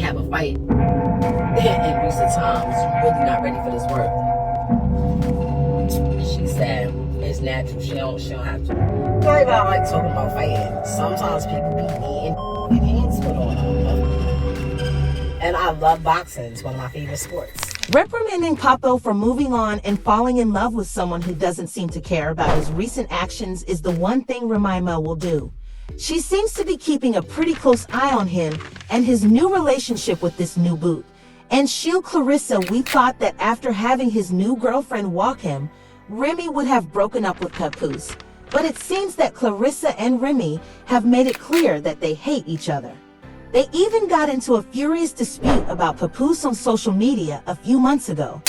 have a fight in recent times, you're really not ready for this work. She said it's natural. She don't have to. Everybody like talking about fighting. Sometimes people beat me and hands put on them. And I love boxing. It's one of my favorite sports. Reprimanding Papo for moving on and falling in love with someone who doesn't seem to care about his recent actions is the one thing Remy will do. She seems to be keeping a pretty close eye on him and his new relationship with this new boot. And Clarissa, we thought that after having his new girlfriend walk him, Remy would have broken up with Papoose. But it seems that Clarissa and Remy have made it clear that they hate each other. They even got into a furious dispute about Papoose on social media a few months ago.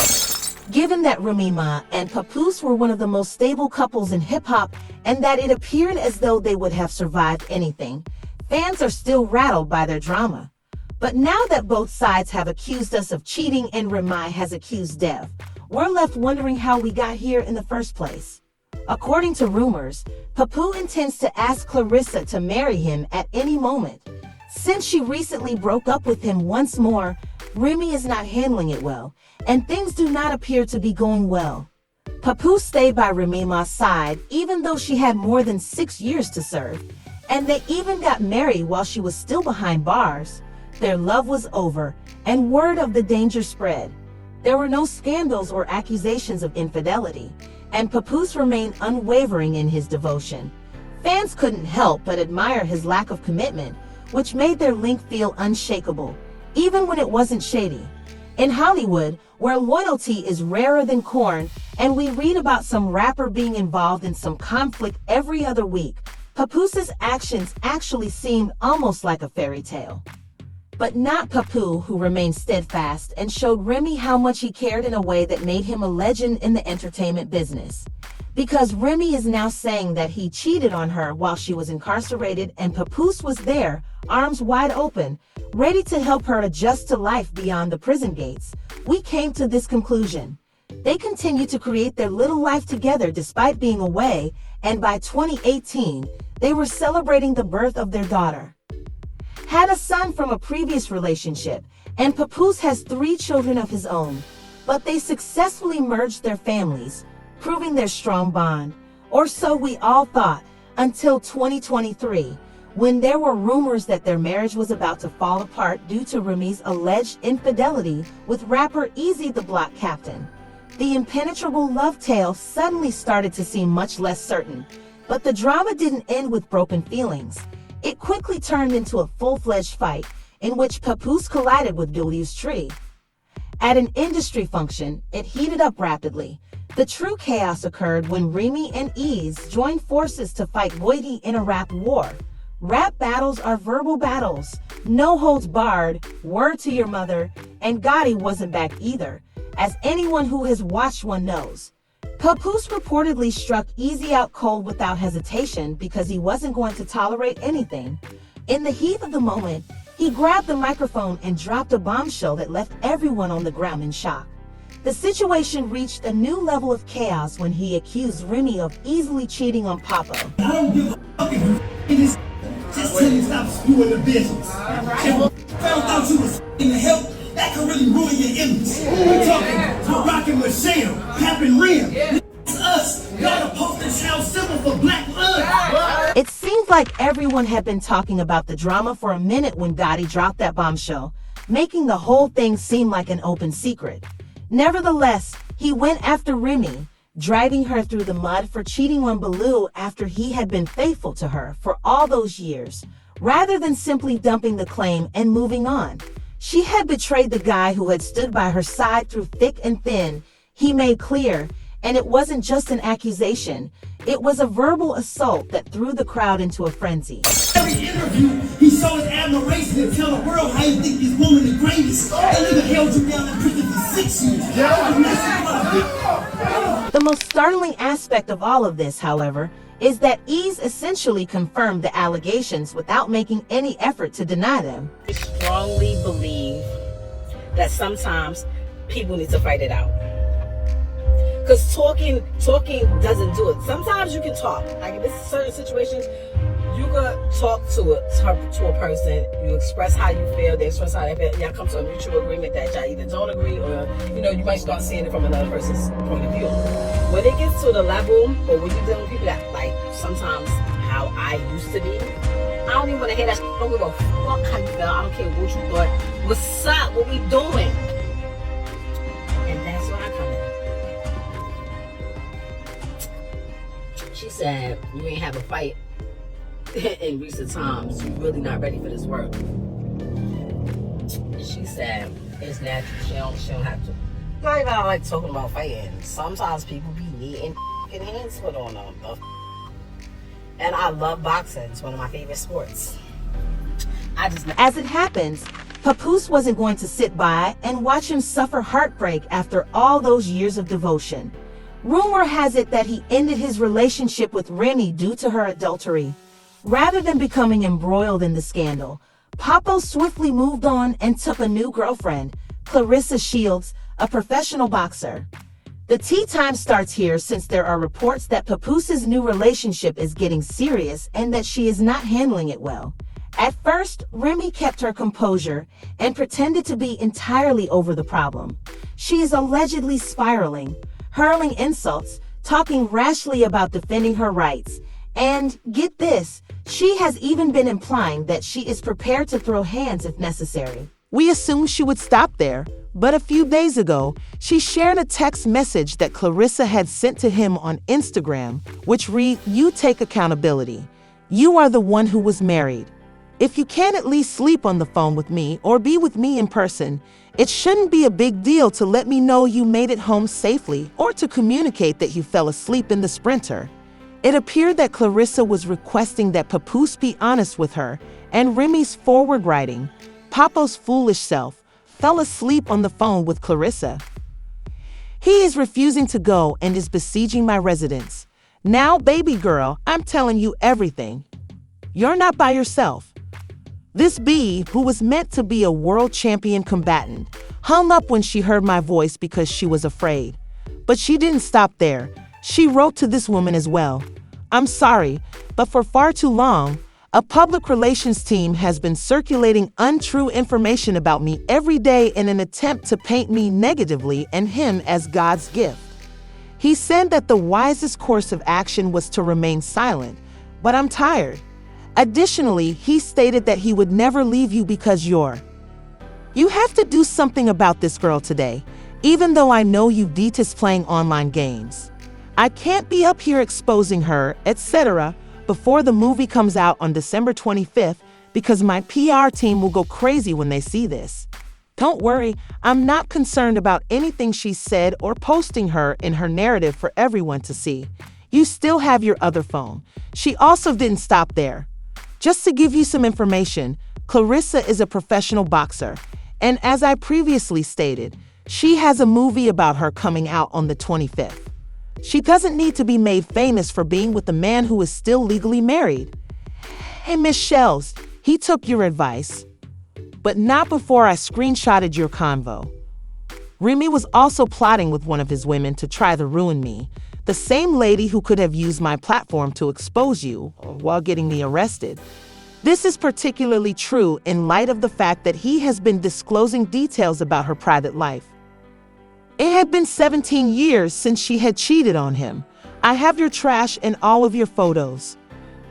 Given that Remy Ma and Papoose were one of the most stable couples in hip-hop and that it appeared as though they would have survived anything, fans are still rattled by their drama. But now that both sides have accused us of cheating and Remy has accused Dev, we're left wondering how we got here in the first place. According to rumors, Papoose intends to ask Clarissa to marry him at any moment. Since she recently broke up with him once more, Remy is not handling it well, and things do not appear to be going well. Papoose stayed by Remy Ma's side even though she had more than 6 years to serve, and they even got married while she was still behind bars. Their love was over, and word of the danger spread. There were no scandals or accusations of infidelity, and Papoose remained unwavering in his devotion. Fans couldn't help but admire his lack of commitment, which made their link feel unshakable, even when it wasn't shady. In Hollywood, where loyalty is rarer than corn, and we read about some rapper being involved in some conflict every other week, Papoose's actions actually seemed almost like a fairy tale. But not Papoose, who remained steadfast and showed Remy how much he cared in a way that made him a legend in the entertainment business. Because Remy is now saying that he cheated on her while she was incarcerated, and Papoose was there, arms wide open, ready to help her adjust to life beyond the prison gates, we came to this conclusion. They continued to create their little life together despite being away, and by 2018, they were celebrating the birth of their daughter. Had a son from a previous relationship, and Papoose has 3 children of his own, but they successfully merged their families, proving their strong bond, or so we all thought, until 2023, when there were rumors that their marriage was about to fall apart due to Remy's alleged infidelity with rapper Easy the Block Captain. The impenetrable love tale suddenly started to seem much less certain, but the drama didn't end with broken feelings. It quickly turned into a full-fledged fight in which Papoose collided with Dueling's tree. At an industry function, it heated up rapidly. The true chaos occurred when Remy and Ease joined forces to fight Goiti in a rap war. Rap battles are verbal battles, no holds barred, word to your mother, and Gotti wasn't back either, as anyone who has watched one knows. Papoose reportedly struck Easy out cold without hesitation because he wasn't going to tolerate anything. In the heat of the moment, he grabbed the microphone and dropped a bombshell that left everyone on the ground in shock. The situation reached a new level of chaos when he accused Remy of easily cheating on Papo. I don't give a fuck if you just till you stop spewing the business. If found out you was in the help, that could really ruin your image. We're talking to Rock and Michelle, Cap and Rim. It's us. Y'all the poster child symbol for black blood. It seemed like everyone had been talking about the drama for a minute when Gotti dropped that bombshell, making the whole thing seem like an open secret. Nevertheless, he went after Remy, dragging her through the mud for cheating on Baloo after he had been faithful to her for all those years, rather than simply dumping the claim and moving on. She had betrayed the guy who had stood by her side through thick and thin, he made clear, and it wasn't just an accusation. It was a verbal assault that threw the crowd into a frenzy. Every interview, he showed his admiration and tell the world how he think this woman the greatest. That nigga held you down in prison for 6 years. The most startling aspect of all of this, however, is that Ease essentially confirmed the allegations without making any effort to deny them. I strongly believe that sometimes people need to fight it out. Because talking doesn't do it. Sometimes you can talk. Like in certain situations, you could talk to a person, you express how you feel, they express how they feel, y'all come to a mutual agreement that y'all either don't agree or, you might start seeing it from another person's point of view. When it gets to the level, or when you're dealing with people that, like, sometimes how I used to be, I don't even want to hear that shit. I don't give a fuck how you feel. I don't care what you thought. What's up? What we doing? And that's where I come in. She said, you ain't have a fight in recent times. You really not ready for this work. She said, it's natural. She don't have to. Not even I like talking about fighting. Sometimes people be needing hands put on them. And I love boxing. It's one of my favorite sports. As it happens, Papoose wasn't going to sit by and watch him suffer heartbreak after all those years of devotion. Rumor has it that he ended his relationship with Remy due to her adultery. Rather than becoming embroiled in the scandal, Papoose swiftly moved on and took a new girlfriend, Clarissa Shields, a professional boxer. The tea time starts here since there are reports that Papoose's new relationship is getting serious and that she is not handling it well. At first, Remy kept her composure and pretended to be entirely over the problem. She is allegedly spiraling, hurling insults, talking rashly about defending her rights, and, get this, she has even been implying that she is prepared to throw hands if necessary. We assumed she would stop there, but a few days ago, she shared a text message that Clarissa had sent to him on Instagram, which read, "You take accountability. You are the one who was married. If you can't at least sleep on the phone with me or be with me in person, it shouldn't be a big deal to let me know you made it home safely or to communicate that you fell asleep in the Sprinter." It appeared that Clarissa was requesting that Papoose be honest with her, and Remy's forward writing, Papo's foolish self, fell asleep on the phone with Clarissa. He is refusing to go and is besieging my residence. Now, baby girl, I'm telling you everything. You're not by yourself. This bee, who was meant to be a world champion combatant, hung up when she heard my voice because she was afraid. But she didn't stop there. She wrote to this woman as well. I'm sorry, but for far too long, a public relations team has been circulating untrue information about me every day in an attempt to paint me negatively and him as God's gift. He said that the wisest course of action was to remain silent, but I'm tired. Additionally, he stated that he would never leave you because you have to do something about this girl today, even though I know you detest playing online games. I can't be up here exposing her, etc., before the movie comes out on December 25th because my PR team will go crazy when they see this. Don't worry, I'm not concerned about anything she said or posting her in her narrative for everyone to see. You still have your other phone. She also didn't stop there. Just to give you some information, Clarissa is a professional boxer, and as I previously stated, she has a movie about her coming out on the 25th. She doesn't need to be made famous for being with a man who is still legally married. Hey, Miss Shells, he took your advice, but not before I screenshotted your convo. Remy was also plotting with one of his women to try to ruin me, the same lady who could have used my platform to expose you while getting me arrested. This is particularly true in light of the fact that he has been disclosing details about her private life. It had been 17 years since she had cheated on him. I have your trash and all of your photos.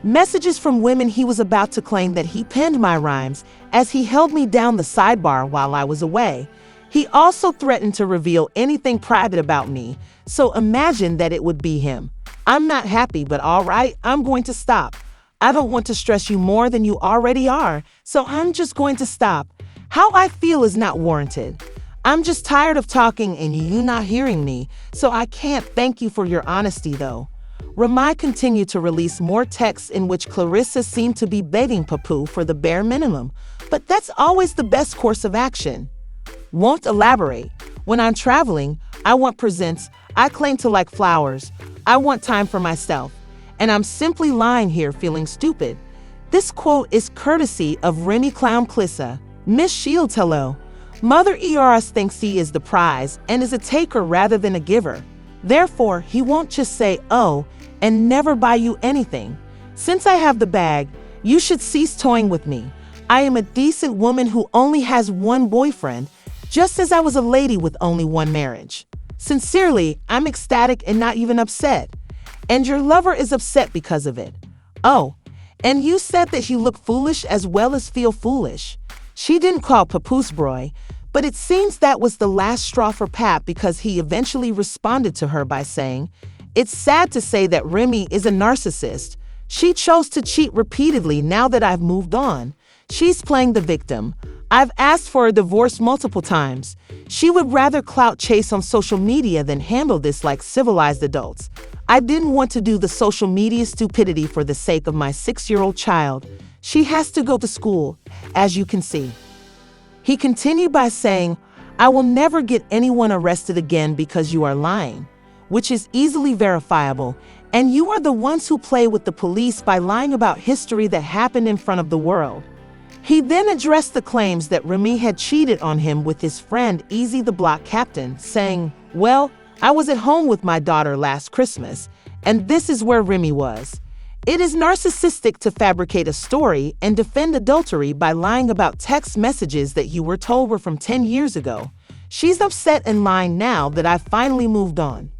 Messages from women he was about to claim that he penned my rhymes as he held me down the sidebar while I was away. He also threatened to reveal anything private about me, so imagine that it would be him. I'm not happy, but all right, I'm going to stop. I don't want to stress you more than you already are, so I'm just going to stop. How I feel is not warranted. I'm just tired of talking and you not hearing me, so I can't thank you for your honesty though. Remy continued to release more texts in which Clarissa seemed to be begging Papoose for the bare minimum, but that's always the best course of action. Won't elaborate. When I'm traveling, I want presents, I claim to like flowers, I want time for myself, and I'm simply lying here feeling stupid. This quote is courtesy of Remy Clown Clissa. Miss Shields, hello. Mother ERS thinks he is the prize and is a taker rather than a giver. Therefore, he won't just say, oh, and never buy you anything. Since I have the bag, you should cease toying with me. I am a decent woman who only has one boyfriend, just as I was a lady with only one marriage. Sincerely, I'm ecstatic and not even upset. And your lover is upset because of it. Oh, and you said that you look foolish as well as feel foolish. She didn't call Papoose Broy, but it seems that was the last straw for Pap because he eventually responded to her by saying, "It's sad to say that Remy is a narcissist. She chose to cheat repeatedly now that I've moved on. She's playing the victim. I've asked for a divorce multiple times. She would rather clout chase on social media than handle this like civilized adults. I didn't want to do the social media stupidity for the sake of my 6-year-old child. She has to go to school, as you can see." He continued by saying, "I will never get anyone arrested again because you are lying, which is easily verifiable, and you are the ones who play with the police by lying about history that happened in front of the world." He then addressed the claims that Remy had cheated on him with his friend Easy the Block Captain, saying, "Well, I was at home with my daughter last Christmas, and this is where Remy was." It is narcissistic to fabricate a story and defend adultery by lying about text messages that you were told were from 10 years ago. She's upset and lying now that I finally moved on.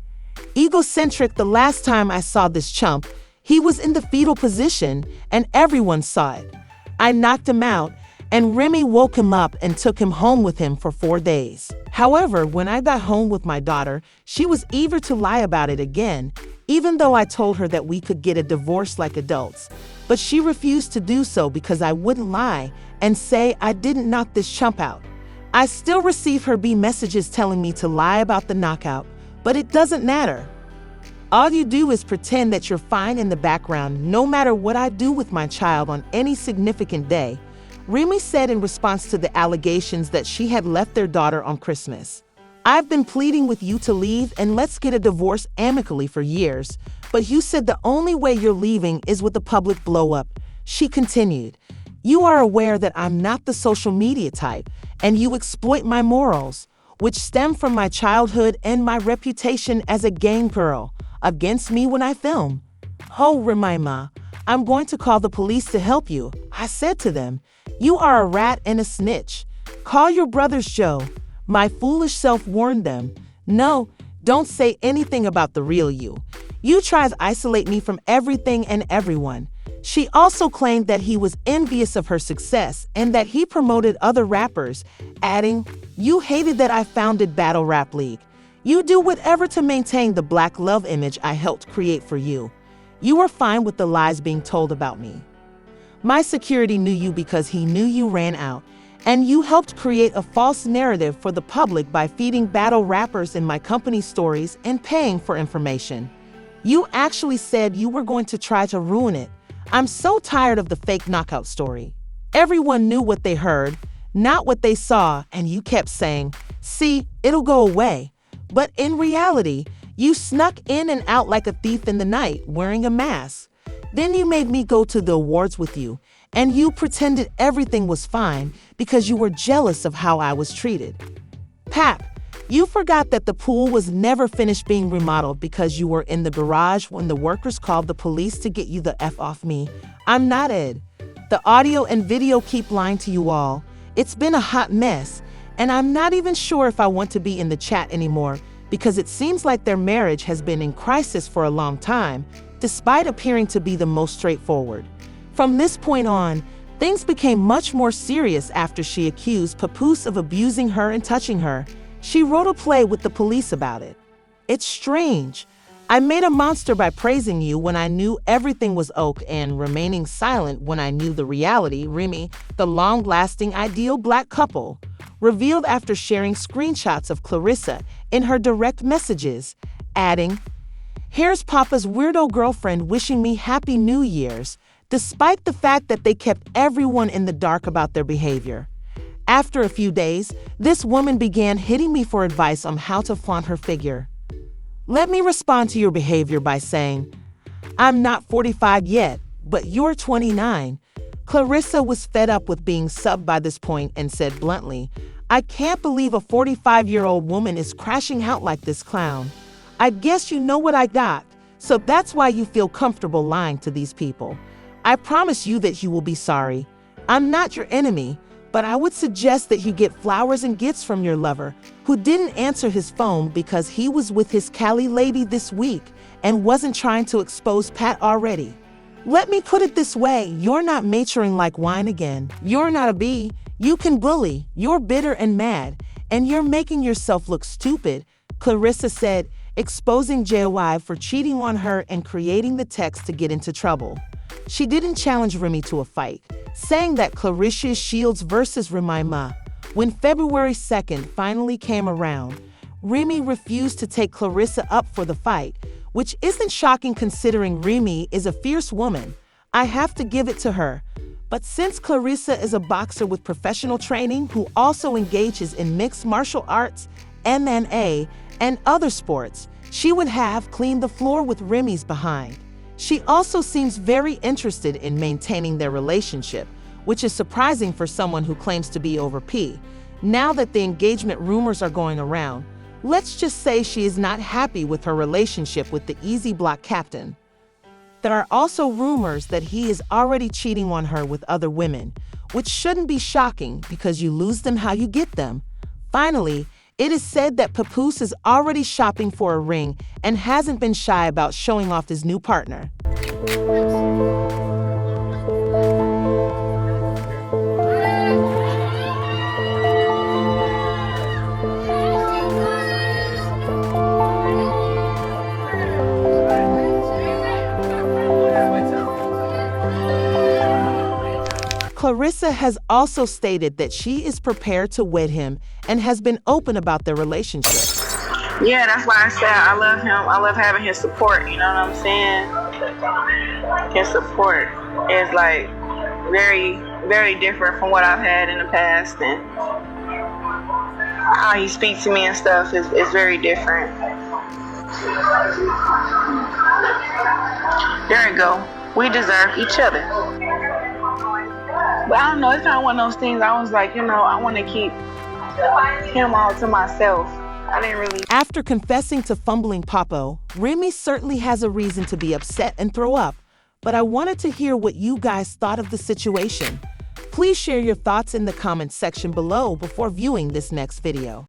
Egocentric, the last time I saw this chump, he was in the fetal position and everyone saw it. I knocked him out, and Remy woke him up and took him home with him for 4 days. However, when I got home with my daughter, she was eager to lie about it again, even though I told her that we could get a divorce like adults. But she refused to do so because I wouldn't lie and say I didn't knock this chump out. I still receive her B messages telling me to lie about the knockout, but it doesn't matter. All you do is pretend that you're fine in the background no matter what I do with my child on any significant day, Remy said in response to the allegations that she had left their daughter on Christmas. "I've been pleading with you to leave and let's get a divorce amicably for years, but you said the only way you're leaving is with a public blow-up," she continued. "You are aware that I'm not the social media type, and you exploit my morals, which stem from my childhood and my reputation as a gang girl, against me when I film. Oh, Remy, I'm going to call the police to help you. I said to them, you are a rat and a snitch. Call your brothers, Joe." My foolish self warned them, "No, don't say anything about the real you. You try to isolate me from everything and everyone." She also claimed that he was envious of her success and that he promoted other rappers, adding, "You hated that I founded Battle Rap League. You do whatever to maintain the black love image I helped create for you. You were fine with the lies being told about me. My security knew you because he knew you ran out, and you helped create a false narrative for the public by feeding battle rappers in my company stories and paying for information. You actually said you were going to try to ruin it. I'm so tired of the fake knockout story. Everyone knew what they heard, not what they saw, and you kept saying, 'See, it'll go away.' But in reality, you snuck in and out like a thief in the night, wearing a mask. Then you made me go to the awards with you, and you pretended everything was fine because you were jealous of how I was treated. Pap, you forgot that the pool was never finished being remodeled because you were in the garage when the workers called the police to get you the F off me. I'm not Ed. The audio and video keep lying to you all. It's been a hot mess, and I'm not even sure if I want to be in the chat anymore because it seems like their marriage has been in crisis for a long time, despite appearing to be the most straightforward. From this point on, things became much more serious after she accused Papoose of abusing her and touching her. She wrote a play with the police about it. It's strange. I made a monster by praising you when I knew everything was oak and remaining silent when I knew the reality. Remy, the long-lasting ideal black couple, revealed after sharing screenshots of Clarissa in her direct messages, adding, "Here's Papa's weirdo girlfriend wishing me Happy New Year's, despite the fact that they kept everyone in the dark about their behavior." After a few days, this woman began hitting me for advice on how to flaunt her figure. Let me respond to your behavior by saying, I'm not 45 yet, but you're 29. Clarissa was fed up with being subbed by this point and said bluntly, I can't believe a 45-year-old woman is crashing out like this clown. I guess you know what I got, So that's why you feel comfortable lying to these people. I promise you that you will be sorry. I'm not your enemy, but I would suggest that you get flowers and gifts from your lover, who didn't answer his phone because he was with his Cali lady this week and wasn't trying to expose Pat already. Let me put it this way, you're not maturing like wine again. You're not a bee. You can bully. You're bitter and mad, and you're making yourself look stupid, Clarissa said, exposing JY for cheating on her and creating the text to get into trouble. She didn't challenge Remy to a fight, saying that Clarissa Shields versus Remy Ma. When February 2nd finally came around, Remy refused to take Clarissa up for the fight, which isn't shocking considering Remy is a fierce woman. I have to give it to her. But since Clarissa is a boxer with professional training who also engages in mixed martial arts, MMA, and other sports, she would have cleaned the floor with Remy's behind. She also seems very interested in maintaining their relationship, which is surprising for someone who claims to be over P. Now that the engagement rumors are going around, let's just say she is not happy with her relationship with the Easy Block captain. There are also rumors that he is already cheating on her with other women, which shouldn't be shocking because you lose them how you get them. Finally, it is said that Papoose is already shopping for a ring and hasn't been shy about showing off his new partner. Clarissa has also stated that she is prepared to wed him and has been open about their relationship. Yeah, that's why I said I love him. I love having his support, you know what I'm saying? His support is like very, very different from what I've had in the past, and how he speaks to me and stuff is very different. There we go. We deserve each other. But I don't know, it's kind of one of those things I was like, I want to keep him all to myself. I didn't really. After confessing to fumbling Papo, Remy certainly has a reason to be upset and throw up. But I wanted to hear what you guys thought of the situation. Please share your thoughts in the comments section below before viewing this next video.